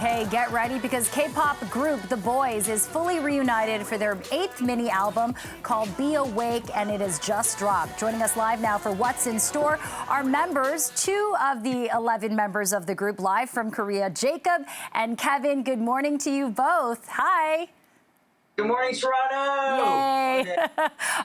Okay, get ready because K-pop group The Boyz is fully reunited for their 8th mini album called Be Awake, and it has just dropped. Joining us live now for What's in Store are members, 2 of the 11 members of the group live from Korea, Jacob and Kevin. Good morning to you both. Hi. Good morning, Toronto! Yay!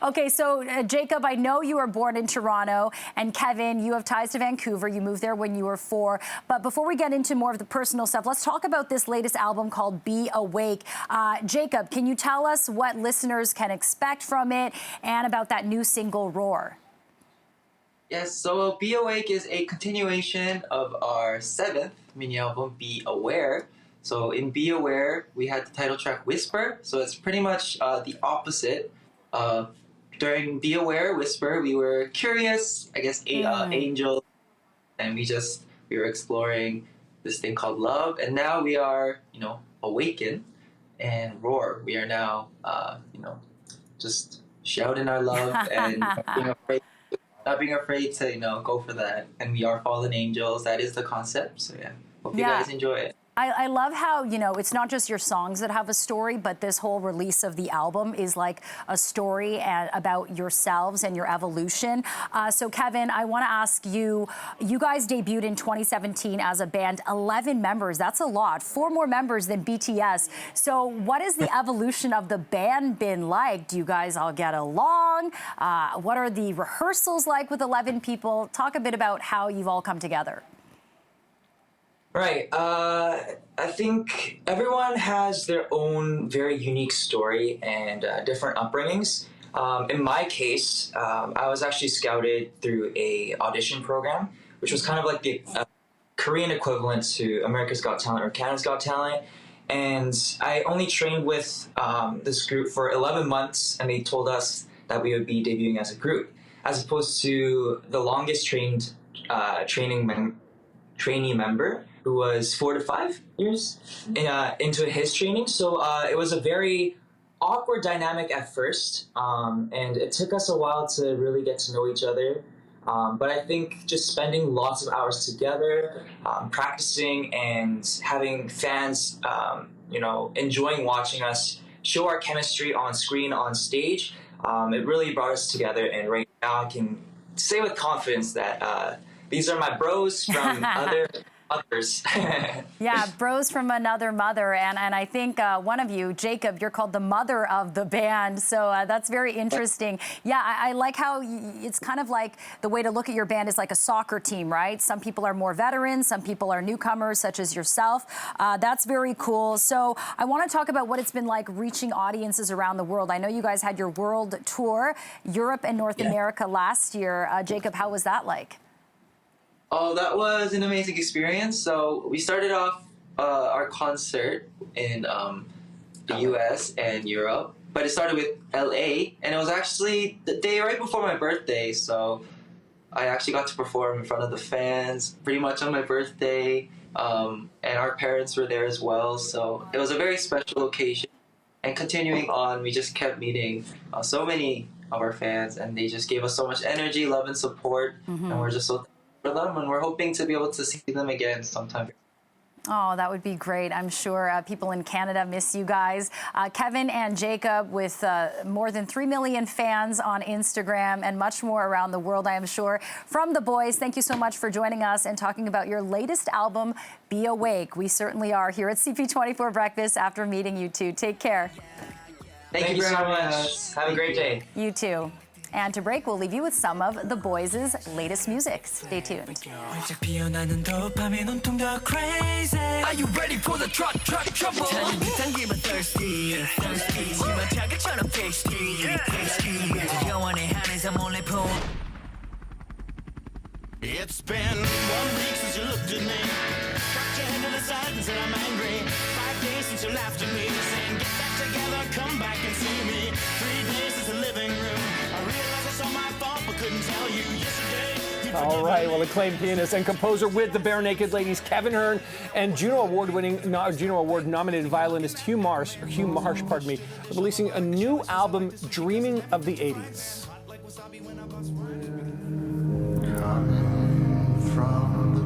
Okay, so Jacob, I know you were born in Toronto, and Kevin, you have ties to Vancouver. You moved there when you were 4. But before we get into more of the personal stuff, let's talk about this latest album called Be Awake. Jacob, can you tell us what listeners can expect from it and about that new single, Roar? Yes, so Be Awake is a continuation of our 7th mini album, Be Aware. So in Be Aware, we had the title track Whisper, so it's pretty much the opposite. During Be Aware, Whisper, we were curious, I guess, angels, and we were exploring this thing called love, and now we are, awaken, and Roar. We are now, just shouting our love and not being afraid to, go for that. And we are fallen angels. That is the concept. So yeah, hope you guys enjoy it. I love how, it's not just your songs that have a story, but this whole release of the album is like a story about yourselves and your evolution. So Kevin, I want to ask you, you guys debuted in 2017 as a band, 11 members. That's a lot, 4 more members than BTS. So what has the evolution of the band been like? Do you guys all get along? What are the rehearsals like with 11 people? Talk a bit about how you've all come together. Right. I think everyone has their own very unique story and different upbringings. In my case, I was actually scouted through a audition program, which was kind of like the Korean equivalent to America's Got Talent or Canada's Got Talent. And I only trained with this group for 11 months, and they told us that we would be debuting as a group, as opposed to the longest trainee member, who was 4 to 5 years into his training. So it was a very awkward dynamic at first, and it took us a while to really get to know each other. But I think just spending lots of hours together, practicing and having fans, enjoying watching us show our chemistry on screen, on stage, it really brought us together. And right now I can say with confidence that these are my bros from others. Yeah, bros from another mother. And I think one of you, Jacob, you're called the mother of the band. So that's very interesting. Yeah, I like how it's kind of like the way to look at your band is like a soccer team, right? Some people are more veterans, some people are newcomers, such as yourself. That's very cool. So I want to talk about what it's been like reaching audiences around the world. I know you guys had your world tour, Europe and North America last year. Jacob, how was that like? Oh, that was an amazing experience. So we started off our concert in the US and Europe, but it started with LA, and it was actually the day right before my birthday. So I actually got to perform in front of the fans pretty much on my birthday, and our parents were there as well. So it was a very special occasion. And continuing on, we just kept meeting so many of our fans, and they just gave us so much energy, love, and support, and we're just so for them, and we're hoping to be able to see them again sometime. Oh, that would be great. I'm sure people in Canada miss you guys. Kevin and Jacob, with more than 3 million fans on Instagram and much more around the world, I am sure. From The Boyz, thank you so much for joining us and talking about your latest album, Be Awake. We certainly are here at CP24 Breakfast after meeting you two. Take care. Thank you so much. Have a great day. You too. And to break, we'll leave you with some of The Boyz' latest music. Stay tuned. Are you ready for the truck trouble? thirsty. It's been 1 week since you looked at me. Tucked your head to the side and said I'm angry. 5 days since you laughed at me, saying get back together, come back and see me. 3 days since the living room. I realized it's all my fault, but couldn't tell you yesterday. All right, well, acclaimed pianist and composer with the Bare Naked Ladies, Kevin Hearn, and Juno Award nominated violinist Hugh Marsh, releasing a new album, Dreaming of the 80s. Coming from the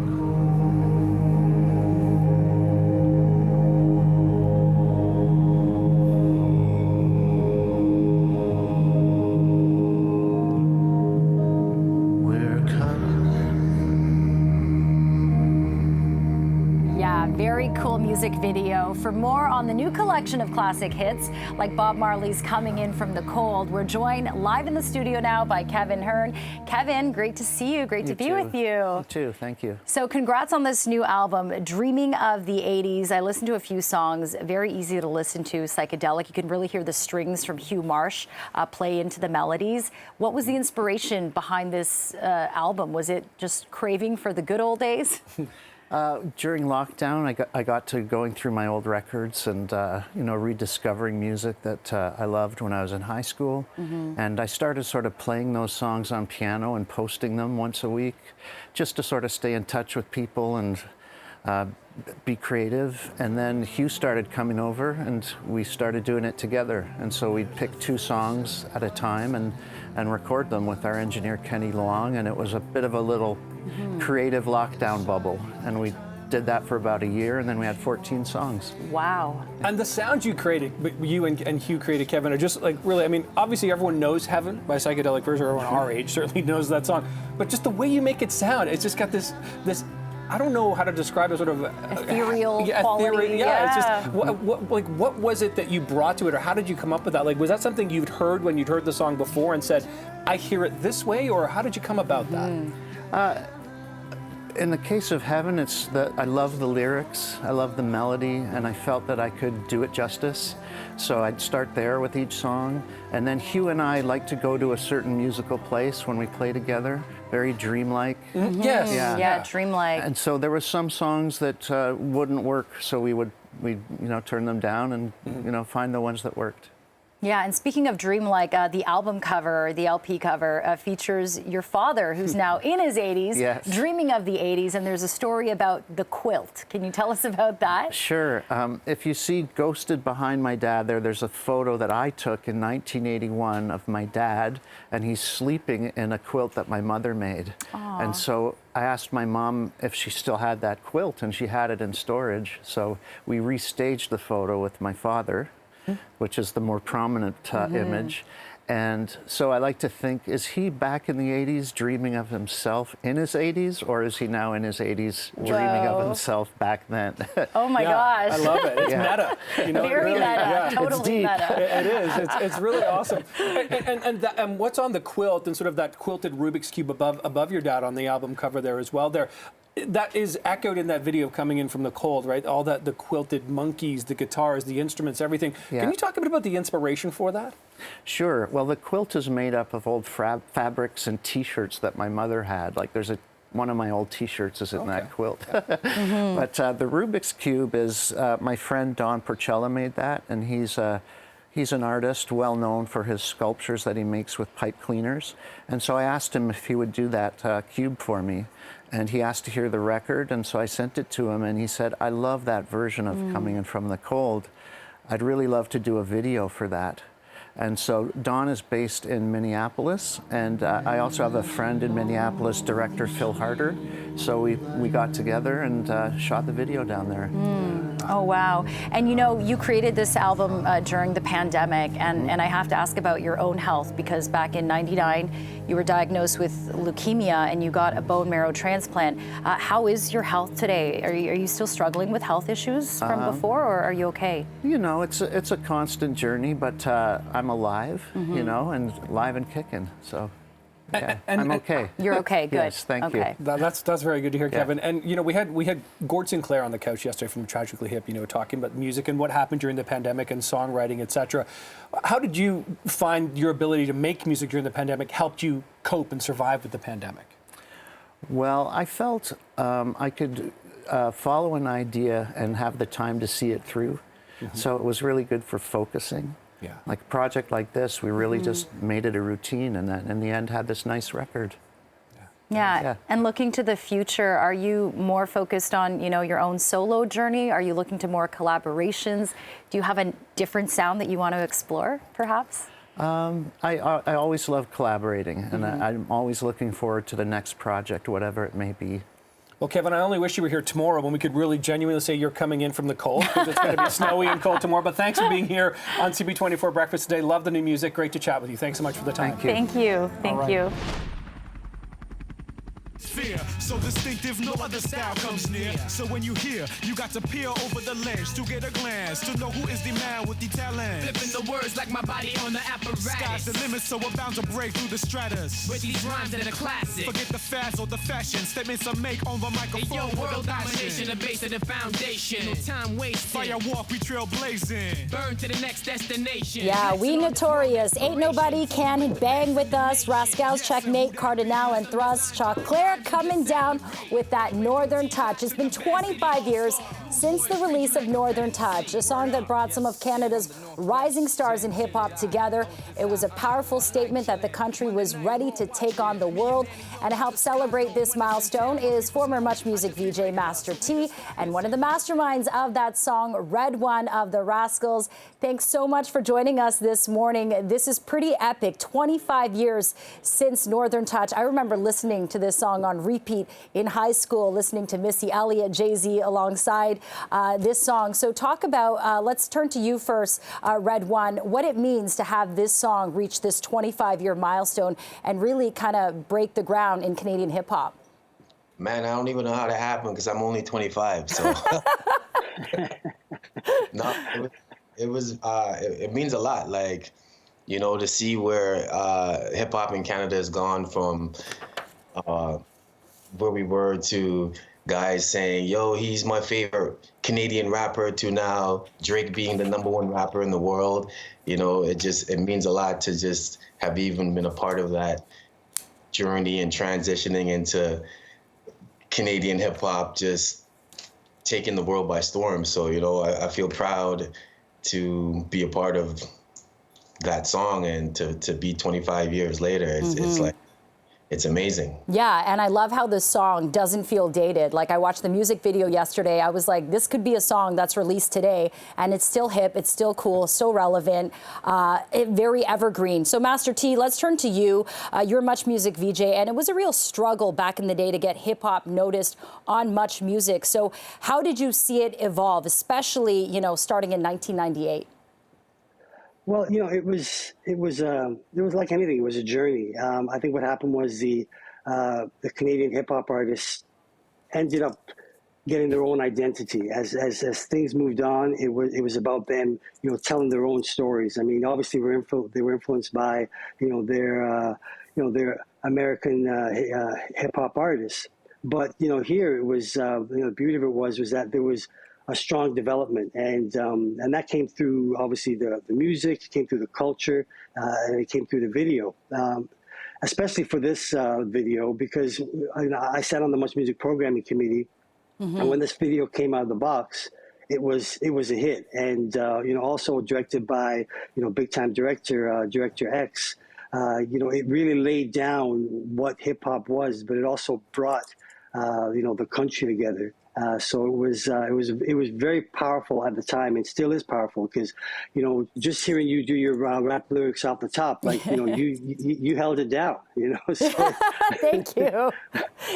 Very cool music video. For more on the new collection of classic hits, like Bob Marley's Coming In From the Cold, we're joined live in the studio now by Kevin Hearn. Kevin, great to see you. Great to be with you. You too. Thank you. So congrats on this new album, Dreaming of the 80s. I listened to a few songs, very easy to listen to, psychedelic. You can really hear the strings from Hugh Marsh play into the melodies. What was the inspiration behind this album? Was it just craving for the good old days? During lockdown, I got to going through my old records and rediscovering music that I loved when I was in high school. And I started sort of playing those songs on piano and posting them once a week, just to sort of stay in touch with people and be creative. And then Hugh started coming over and we started doing it together. And so we'd pick 2 songs at a time and record them with our engineer Kenny Long, and it was a bit of a little creative lockdown bubble. And we did that for about a year, and then we had 14 songs. Wow. And the sounds you created, you and Hugh created, Kevin, are just like really, I mean, obviously everyone knows Heaven by Psychedelic Version, or everyone our age certainly knows that song, but just the way you make it sound, it's just got this I don't know how to describe it, sort of ethereal quality. It's just what was it that you brought to it, or how did you come up with that? Like, was that something you'd heard when you'd heard the song before and said, I hear it this way, or how did you come about that? In the case of Heaven, it's that I love the lyrics, I love the melody, and I felt that I could do it justice. So I'd start there with each song, and then Hugh and I like to go to a certain musical place when we play together, very dreamlike. Yes. Yeah, dreamlike. And so there were some songs that wouldn't work, so we'd turn them down and find the ones that worked. Yeah, and speaking of dreamlike, the album cover, the LP cover, features your father, who's now in his 80s, Yes. dreaming of the 80s, and there's a story about the quilt. Can you tell us about that? Sure. If you see ghosted behind my dad there's a photo that I took in 1981 of my dad, and he's sleeping in a quilt that my mother made. Aww. And so I asked my mom if she still had that quilt, and she had it in storage. So we restaged the photo with my father, which is the more prominent image. And so I like to think, is he back in the 80s dreaming of himself in his 80s, or is he now in his 80s dreaming of himself back then? Oh my gosh. I love it. It's meta. Very meta. Totally meta. It is. It's really awesome. And what's on the quilt, and sort of that quilted Rubik's Cube above your dad on the album cover there as well. That is echoed in that video Coming In From the Cold, right? All that, the quilted monkeys, the guitars, the instruments, everything. Yeah. Can you talk a bit about the inspiration for that? Sure. Well, the quilt is made up of old fabrics and T-shirts that my mother had. Like one of my old T-shirts is in that quilt. But the Rubik's Cube is, my friend Don Porcella made that, and he's an artist well known for his sculptures that he makes with pipe cleaners. And so I asked him if he would do that cube for me. And he asked to hear the record, and so I sent it to him, and he said, I love that version of Coming In From the Cold. I'd really love to do a video for that. And so Don is based in Minneapolis, and I also have a friend in Minneapolis, director Phil Harder. So we got together and shot the video down there. Oh, wow. And you created this album during the pandemic, and I have to ask about your own health, because back in '99, you were diagnosed with leukemia and you got a bone marrow transplant. How is your health today? Are you still struggling with health issues from before, or are you okay? It's a constant journey, but I'm alive, and live and kicking, so. Yeah, I'm okay. You're okay, good. Yes, thank you. That's very good to hear, Kevin. And we had Gord Sinclair on the couch yesterday from Tragically Hip, talking about music and what happened during the pandemic and songwriting, etc. How did you find your ability to make music during the pandemic helped you cope and survive with the pandemic? Well, I felt I could follow an idea and have the time to see it through. So it was really good for focusing. Yeah. Like a project like this, we really just made it a routine, and then in the end had this nice record. Yeah. And looking to the future, are you more focused on, your own solo journey? Are you looking to more collaborations? Do you have a different sound that you want to explore, perhaps? I always love collaborating, and I'm always looking forward to the next project, whatever it may be. Well, Kevin, I only wish you were here tomorrow when we could really genuinely say you're coming in from the cold, because it's going to be snowy and cold tomorrow. But thanks for being here on CP24 Breakfast today. Love the new music. Great to chat with you. Thanks so much for the time. Thank you. Thank you. Thank you. Fear, so distinctive, no other style comes near. So when you hear, you got to peer over the ledge to get a glance, to know who is the man with the talent. Flipping the words like my body on the apparatus. Sky's the limit, so we're bound to break through the stratus. With these rhymes that are classic. Forget the fads or the fashion, statements I make on the microphone. Yo, with world a passion. domination, the base of the foundation. No time wasted. Fire walk, we trailblazing. Burn to the next destination. Yeah, we notorious. Ain't nobody can bang with us. Rascals, Checkmate, Cardinal, and Thrust. Claire coming down with that Northern Touch. It's been 25 years since the release of Northern Touch, a song that brought some of Canada's rising stars in hip-hop together. It was a powerful statement that the country was ready to take on the world. And to help celebrate this milestone is former Much Music VJ Master T and one of the masterminds of that song, Red One of the Rascals. Thanks so much for joining us this morning. This is pretty epic. 25 years since Northern Touch. I remember listening to this song on repeat in high school, listening to Missy Elliott, Jay-Z alongside this song. So talk about, let's turn to you first, Red One, what it means to have this song reach this 25-year milestone and really kind of break the ground in Canadian hip hop. Man, I don't even know how that happened because I'm only 25. So no, it means a lot. Like, you know, to see where hip hop in Canada has gone from where we were to guys saying, yo, he's my favorite Canadian rapper, to now Drake being the #1 rapper in the world. You know, it means a lot to just have even been a part of that journey and transitioning into Canadian hip hop, just taking the world by storm. So, you know, I feel proud to be a part of that song and to be 25 years later. It's like, it's amazing. Yeah, and I love how this song doesn't feel dated. Like, I watched the music video yesterday. I was like, this could be a song that's released today, and it's still hip, it's still cool, so relevant, very evergreen. So, Master T, let's turn to you. You're Much Music VJ, and it was a real struggle back in the day to get hip-hop noticed on Much Music. So how did you see it evolve, especially, you know, starting in 1998? Well, you know, it was like anything. It was a journey. I think what happened was the Canadian hip hop artists ended up getting their own identity as things moved on. It was about them, you know, telling their own stories. I mean, obviously they were influenced by, you know, their American hip hop artists. But, you know, here it was, you know, the beauty of it was that there was a strong development, and that came through obviously the music, it came through the culture, and it came through the video. Especially for this video, because I sat on the Much Music Programming Committee, and when this video came out of the box, it was a hit, and you know, also directed by, you know, big time director X. You know, it really laid down what hip hop was, but it also brought you know, the country together. So it was very powerful at the time, and still is powerful, because, you know, just hearing you do your rap lyrics off the top, like, you know, you held it down, you know. So. Thank you.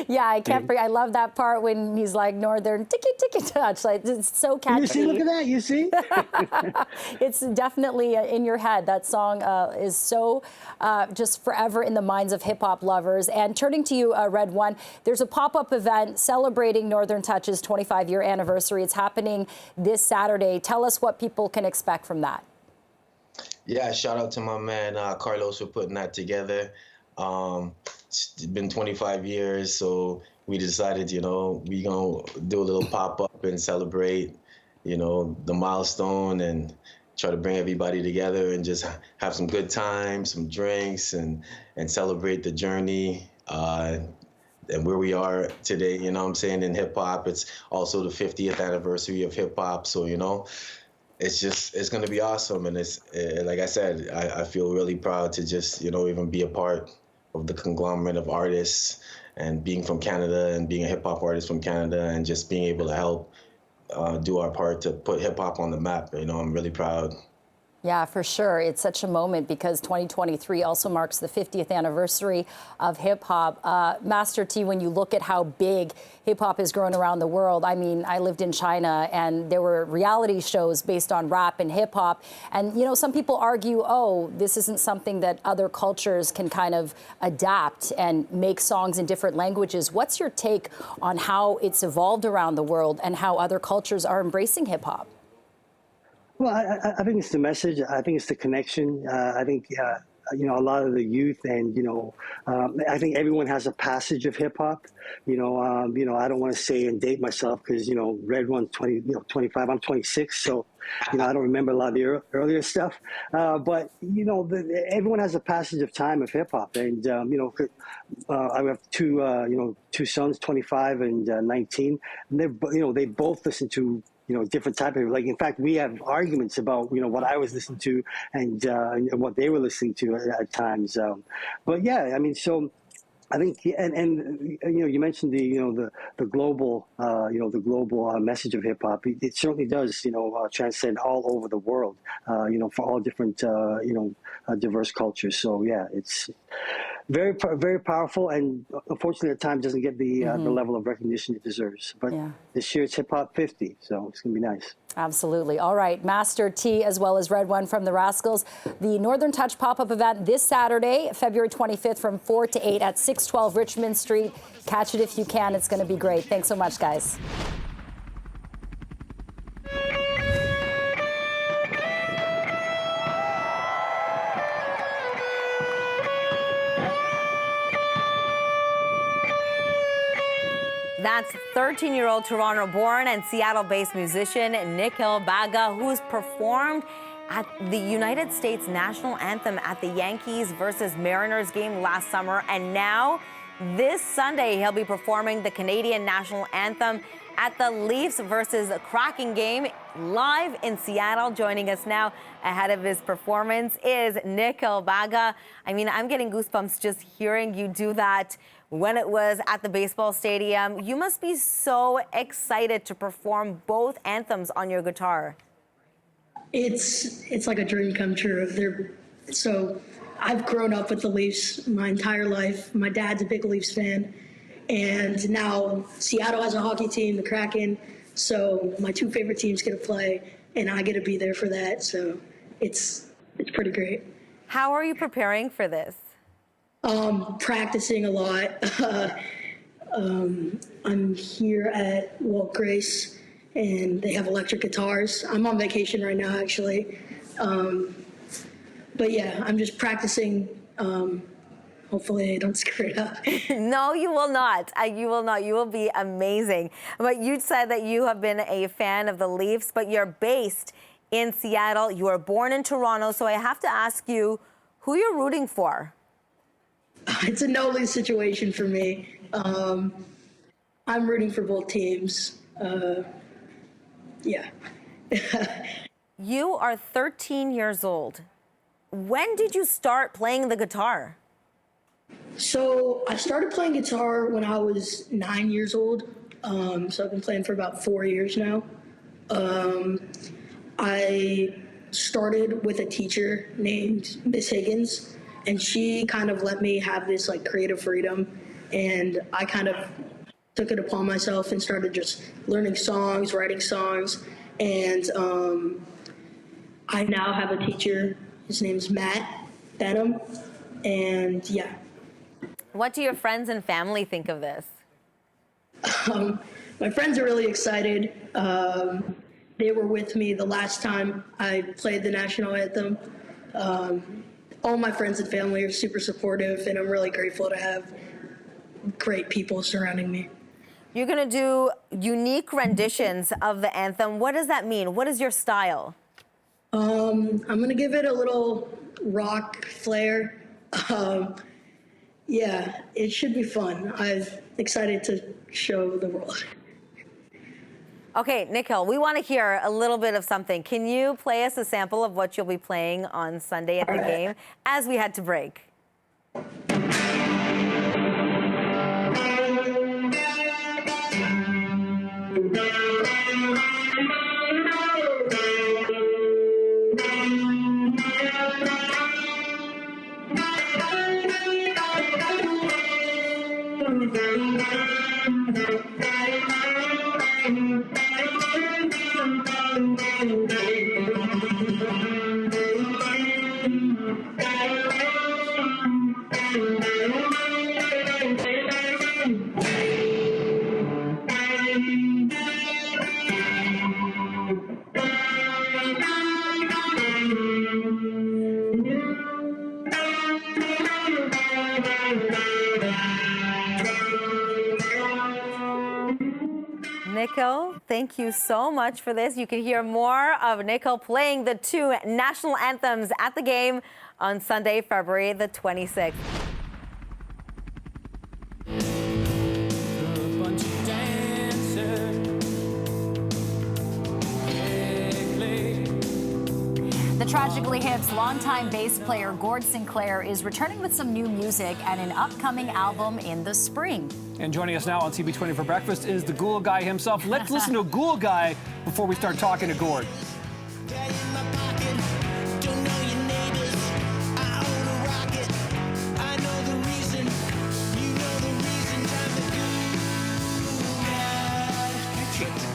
Yeah, I can't forget. I love that part when he's like, Northern ticky touch. Like, it's so catchy. You see, look at that. You see. It's definitely in your head. That song is so just forever in the minds of hip hop lovers. And turning to you, Red One, there's a pop-up event celebrating Northern Touch's 25-year anniversary. It's happening this Saturday. Tell us what people can expect from that. Yeah, shout out to my man Carlos for putting that together. It's been 25 years, so we decided, you know, we gonna do a little pop-up and celebrate, you know, the milestone, and try to bring everybody together and just have some good times, some drinks, and celebrate the journey and where we are today, you know what I'm saying, in hip hop. It's also the 50th anniversary of hip hop, so, you know, it's gonna be awesome. And it's like I said, I feel really proud to just, you know, even be a part of the conglomerate of artists, and being from Canada and being a hip hop artist from Canada, and just being able to help do our part to put hip hop on the map. You know, I'm really proud. Yeah, for sure. It's such a moment because 2023 also marks the 50th anniversary of hip hop. Master T, when you look at how big hip hop has grown around the world, I mean, I lived in China and there were reality shows based on rap and hip hop. And, you know, some people argue, oh, this isn't something that other cultures can kind of adapt and make songs in different languages. What's your take on how it's evolved around the world and how other cultures are embracing hip hop? Well, I think it's the message. I think it's the connection. I think, you know, a lot of the youth and, you know, I think everyone has a passage of hip hop. You know, I don't want to say and date myself because, you know, Red One's 25, I'm 26. So, you know, I don't remember a lot of the earlier stuff. But, you know, everyone has a passage of time of hip hop. And, you know, I have two sons, 25 and 19. And they both listen to, you know, different type of, like, in fact, we have arguments about, you know, what I was listening to and what they were listening to at times. But yeah, I mean, so I think, and you know, you mentioned the global, the global message of hip hop. It certainly does, you know, transcend all over the world, you know, for all different, diverse cultures. So yeah, it's very, very powerful, and unfortunately at times doesn't get the level of recognition it deserves. But this year it's Hip Hop 50, so it's gonna be nice. Absolutely. All right, Master T as well as Red One from the Rascals. The Northern Touch pop-up event this Saturday, February 25th from 4 to 8 at 612 Richmond Street. Catch it if you can. It's going to be great. Thanks so much, guys. That's 13-year-old Toronto-born and Seattle-based musician Nickel Baga, who's performed at the United States national anthem at the Yankees versus Mariners game last summer. And now, this Sunday, he'll be performing the Canadian national anthem at the Leafs versus Kraken game live in Seattle. Joining us now ahead of his performance is Nickel Baga. I mean, I'm getting goosebumps just hearing you do that. When it was at the baseball stadium, you must be so excited to perform both anthems on your guitar. It's like a dream come true. So I've grown up with the Leafs my entire life. My dad's a big Leafs fan, and now Seattle has a hockey team, the Kraken. So my two favorite teams get to play, and I get to be there for that. So it's pretty great. How are you preparing for this? Practicing a lot. I'm here at Walt Grace, and they have electric guitars. I'm on vacation right now, actually. But yeah, I'm just practicing. Hopefully I don't screw it up. No, you will not. You will not. You will be amazing. But you said that you have been a fan of the Leafs, but you're based in Seattle. You were born in Toronto, so I have to ask you who you're rooting for. It's a no-lose situation for me. I'm rooting for both teams. Yeah. You are 13 years old. When did you start playing the guitar? So I started playing guitar when I was 9 years old. So I've been playing for about 4 years now. I started with a teacher named Miss Higgins, and she kind of let me have this like creative freedom, and I kind of took it upon myself and started just learning songs, writing songs, and I now have a teacher. His name's Matt Benham, and yeah. What do your friends and family think of this? My friends are really excited. They were with me the last time I played the national anthem. All my friends and family are super supportive, and I'm really grateful to have great people surrounding me. You're going to do unique renditions of the anthem. What does that mean? What is your style? I'm going to give it a little rock flair. Yeah, it should be fun. I'm excited to show the world. Okay, Nickel, we want to hear a little bit of something. Can you play us a sample of what you'll be playing on Sunday at the game as we head to break? Nickel, thank you so much for this. You can hear more of Nickel playing the two national anthems at the game on Sunday, February the 26th. The Tragically Hip's longtime bass player Gord Sinclair is returning with some new music and an upcoming album in the spring. And joining us now on CP24 for breakfast is the Ghoul Guy himself. Let's listen to a Ghoul Guy before we start talking to Gord.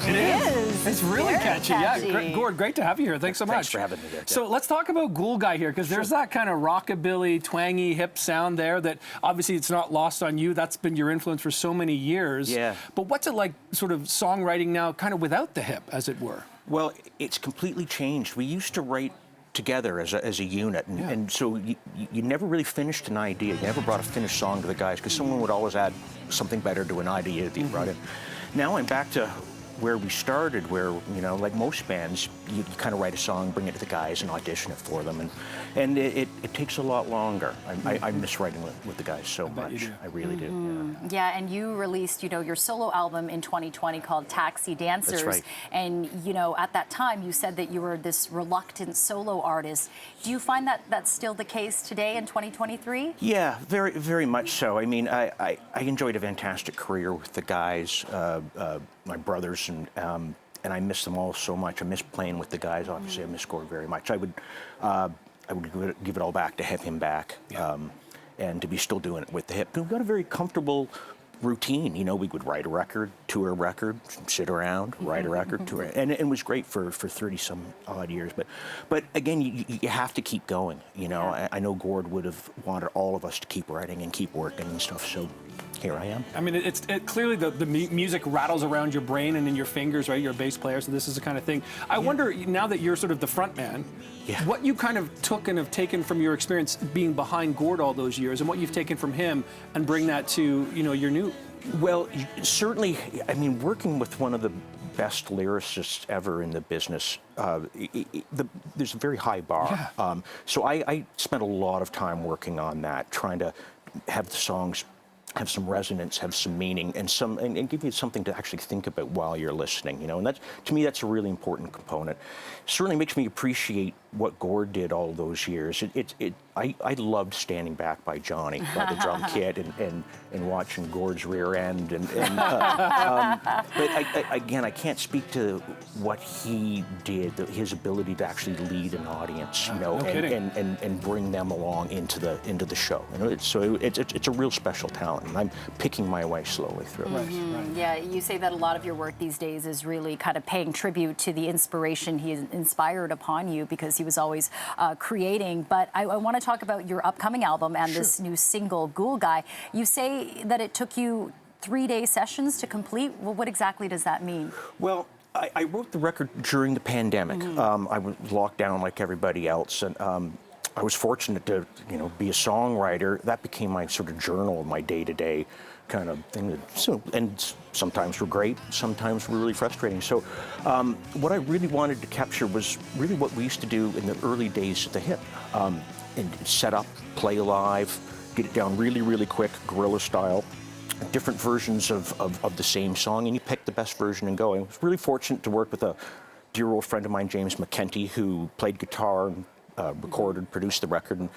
It is. It's really catchy. Yeah, Gord, great to have you here. Thanks so much. Thanks for having me here. So let's talk about Ghoul Guy here, because there's that kind of rockabilly, twangy, hip sound there that obviously it's not lost on you. That's been your influence for so many years. Yeah. But what's it like sort of songwriting now, kind of without the hip, as it were? Well, it's completely changed. We used to write together as a unit, and so you never really finished an idea. You never brought a finished song to the guys, because someone would always add something better to an idea that you brought in. Now I'm back to where we started, where, you know, like most bands, you kind of write a song, bring it to the guys and audition it for them, and it takes a lot longer. I miss writing with the guys so much. I really do. Yeah, and you released, you know, your solo album in 2020 called Taxi Dancers. That's right. And, you know, at that time you said that you were this reluctant solo artist. Do you find that that's still the case today in 2023? Yeah, very, very much so. I mean, I enjoyed a fantastic career with the guys, my brothers, and I miss them all so much. I miss playing with the guys. Obviously, I miss Gord very much. I would give it all back to have him back, and to be still doing it with the hip. We've got a very comfortable routine. You know, we would write a record, tour a record, sit around, write a record, tour, and it was great for 30-some odd years. But again, you have to keep going. You know, I know Gord would have wanted all of us to keep writing and keep working and stuff. So here I am. I mean, it's clearly the music rattles around your brain and in your fingers, right? You're a bass player, so this is the kind of thing. I wonder, now that you're sort of the front man, what you kind of took and have taken from your experience being behind Gord all those years, and what you've taken from him, and bring that to, you know, your new. Well, certainly, I mean, working with one of the best lyricists ever in the business, there's a very high bar. So I spent a lot of time working on that, trying to have the songs have some resonance, have some meaning, and give you something to actually think about while you're listening. You know, and to me, that's a really important component. Certainly makes me appreciate what Gord did all those years. I loved standing back by Johnny, by the drum kit, and watching Gord's rear end. But again, I can't speak to what he did, his ability to actually lead an audience, you know, and bring them along into the show. You know, so it's a real special talent, and I'm picking my way slowly through. Right. Yeah, you say that a lot of your work these days is really kind of paying tribute to the inspiration he inspired upon you, because he was always creating. But I want to talk about your upcoming album and this new single, Ghoul Guy. You say that it took you 3-day sessions to complete. Well, what exactly does that mean? Well, I wrote the record during the pandemic. I was locked down like everybody else, and I was fortunate to, you know, be a songwriter. That became my sort of journal, my day-to-day kind of thing. And sometimes were great, sometimes were really frustrating. So what I really wanted to capture was really what we used to do in the early days of the hip. And set up, play live, get it down really, really quick, guerrilla style, different versions of the same song, and you pick the best version and go. I was really fortunate to work with a dear old friend of mine, James McKenty, who played guitar and recorded, produced the record, and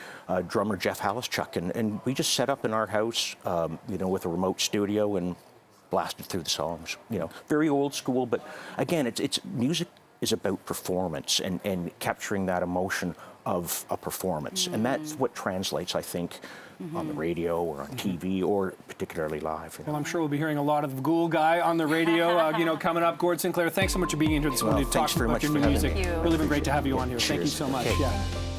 drummer Jeff Hallischuk, and we just set up in our house, you know, with a remote studio and blasted through the songs. You know, very old school, but again, it's music is about performance and capturing that emotion of a performance. And that's what translates, I think, on the radio or on TV or particularly live. Well, I'm sure we'll be hearing a lot of the Ghoul Guy on the radio, coming up. Gord Sinclair, thanks so much for being here this morning to talk about your new music. Really been great to have you on here. Thank you so much. Okay. Yeah.